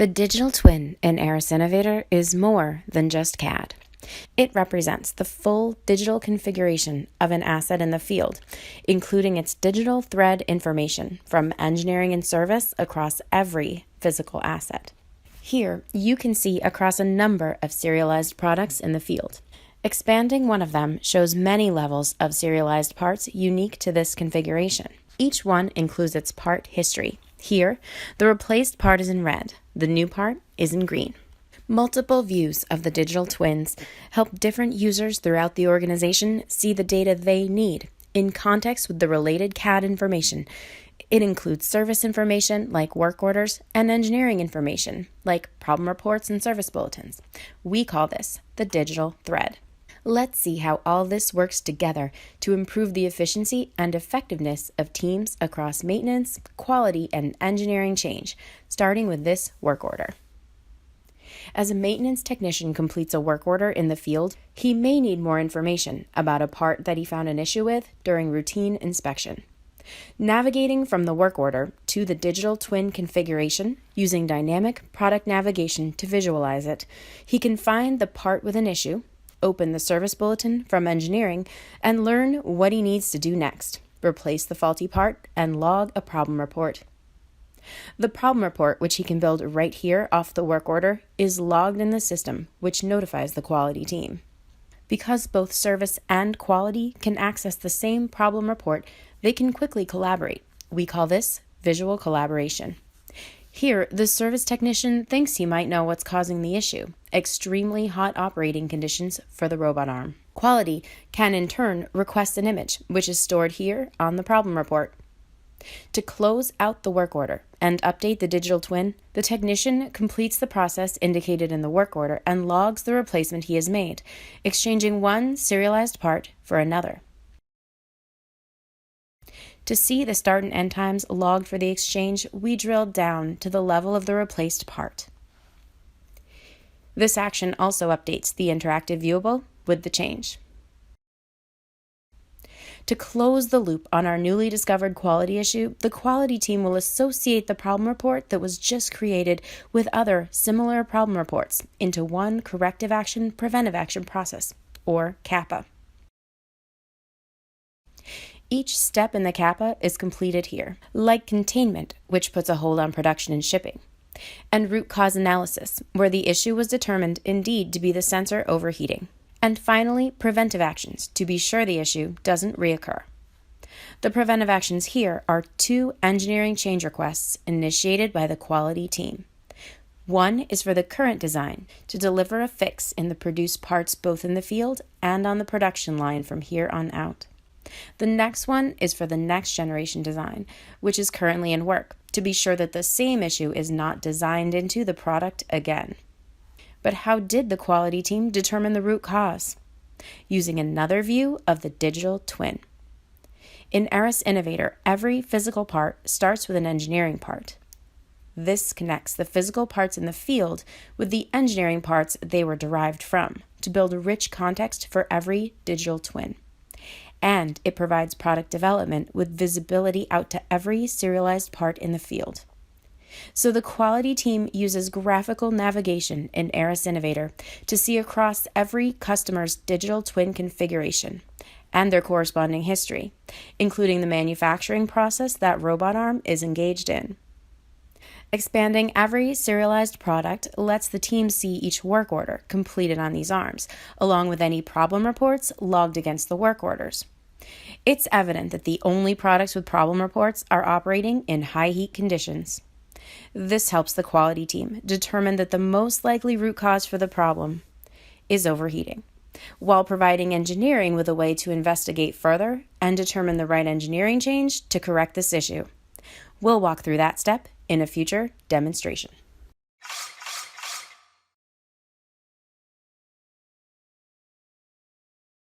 The digital twin in Aras Innovator is more than just CAD. It represents the full digital configuration of an asset in the field, including its digital thread information from engineering and service across every physical asset. Here, you can see across a number of serialized products in the field. Expanding one of them shows many levels of serialized parts unique to this configuration. Each one includes its part history. Here, the replaced part is in red, the new part is in green. Multiple views of the digital twins help different users throughout the organization see the data they need in context with the related CAD information. It includes service information like work orders and engineering information like problem reports and service bulletins. We call this the digital thread. Let's see how all this works together to improve the efficiency and effectiveness of teams across maintenance, quality, and engineering change, starting with this work order. As a maintenance technician completes a work order in the field, he may need more information about a part that he found an issue with during routine inspection. Navigating from the work order to the digital twin configuration using dynamic product navigation to visualize it, he can find the part with an issue, open the service bulletin from engineering, and learn what he needs to do next, replace the faulty part, and log a problem report. The problem report, which he can build right here off the work order, is logged in the system, which notifies the quality team. Because both service and quality can access the same problem report, they can quickly collaborate. We call this visual collaboration. Here, the service technician thinks he might know what's causing the issue: extremely hot operating conditions for the robot arm. Quality can in turn request an image, which is stored here on the problem report. To close out the work order and update the digital twin, the technician completes the process indicated in the work order and logs the replacement he has made, exchanging one serialized part for another. To see the start and end times logged for the exchange, we drill down to the level of the replaced part. This action also updates the interactive viewable with the change. To close the loop on our newly discovered quality issue, the quality team will associate the problem report that was just created with other similar problem reports into one corrective action preventive action process, or CAPA. Each step in the CAPA is completed here, like containment, which puts a hold on production and shipping, and root cause analysis, where the issue was determined indeed to be the sensor overheating. And finally, preventive actions, to be sure the issue doesn't reoccur. The preventive actions here are 2 engineering change requests initiated by the quality team. One is for the current design to deliver a fix in the produced parts both in the field and on the production line from here on out. The next one is for the next generation design, which is currently in work, to be sure that the same issue is not designed into the product again. But how did the quality team determine the root cause? Using another view of the digital twin. In Aras Innovator, every physical part starts with an engineering part. This connects the physical parts in the field with the engineering parts they were derived from to build a rich context for every digital twin. And it provides product development with visibility out to every serialized part in the field. So the quality team uses graphical navigation in Aras Innovator to see across every customer's digital twin configuration and their corresponding history, including the manufacturing process that robot arm is engaged in. Expanding every serialized product lets the team see each work order completed on these arms, along with any problem reports logged against the work orders. It's evident that the only products with problem reports are operating in high heat conditions. This helps the quality team determine that the most likely root cause for the problem is overheating, while providing engineering with a way to investigate further and determine the right engineering change to correct this issue. We'll walk through that step in a future demonstration.